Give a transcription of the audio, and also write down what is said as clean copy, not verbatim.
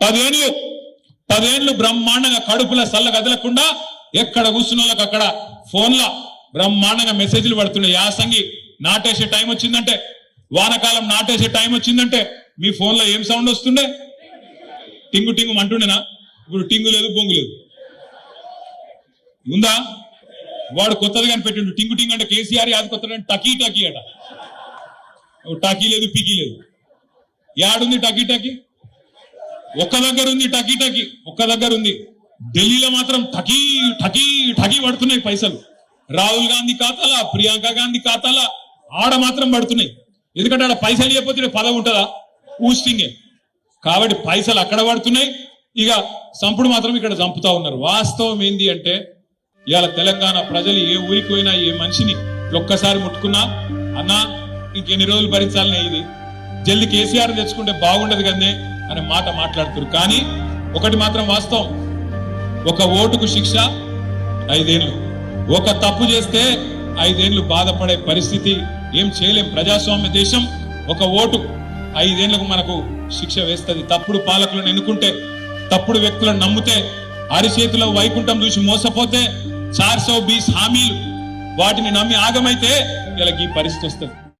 10 ఏళ్ళు బ్రహ్మాండంగా కడుపుల సల్ల కదలకుండా ఎక్కడ కూర్చున్న వాళ్ళకి అక్కడ ఫోన్ల బ్రహ్మాండంగా మెసేజ్లు పడుతున్నాయి. యాసంగి నాటేసే టైం వచ్చిందంటే, వానకాలం నాటేసే టైం వచ్చిందంటే మీ ఫోన్లో ఏం సౌండ్ వస్తుండే? టింగు టింగు అంటుండేనా? ఇప్పుడు టింగు లేదు, బొంగు లేదు. ఉందా? వాడు కొత్తది కనిపెట్టిండు. టింగు టింగు అంటే కేసీఆర్ యాది కొత్త టకీ టకీ అట. టకీ లేదు, పికీ లేదు. యాడుంది టకీ టకీ? ఒక్క దగ్గర ఉంది టకీ టకీ, ఒక్క దగ్గర ఉంది. ఢిల్లీలో మాత్రం టకీ టకీ టకీ పడుతున్నాయి పైసలు. రాహుల్ గాంధీ ఖాతాలా, ప్రియాంక గాంధీ ఖాతాలా ఆడ మాత్రం పడుతున్నాయి. ఎందుకంటే ఆడ పైసలు ఇవ్వకపోతే పదవి ఉంటుందా? ఊస్టింగే. కాబట్టి పైసలు అక్కడ పడుతున్నాయి, ఇక సంపుడు మాత్రం ఇక్కడ చంపుతా ఉన్నారు. వాస్తవం ఏంది అంటే, ఇవాళ తెలంగాణ ప్రజలు ఏ ఊరికి పోయినా ఏ మనిషిని ఒక్కసారి ముట్టుకున్నా అన్నా ఇంకెన్ని రోజులు భరించాలనే, ఇది జల్ది కేసీఆర్ తెచ్చుకుంటే బాగుండదు కదే అనే మాట మాట్లాడుతున్నారు. కానీ ఒకటి మాత్రం వాస్తవం, ఒక ఓటుకు శిక్ష 5 ఏళ్ళు. ఒక తప్పు చేస్తే 5 ఏళ్ళు బాధపడే పరిస్థితి. ఏం చేయలేం. ప్రజాస్వామ్య దేశం. ఒక ఓటు 5 ఏళ్లకు మనకు శిక్ష వేస్తుంది. తప్పుడు పాలకులను ఎన్నుకుంటే, తప్పుడు వ్యక్తులను నమ్మితే, అరిచేతిలో వైకుంఠం చూసి మోసపోతే, 420 హామీలు వాటిని నమ్మి ఆగమైతే ఇలా ఈ పరిస్థితి వస్తుంది.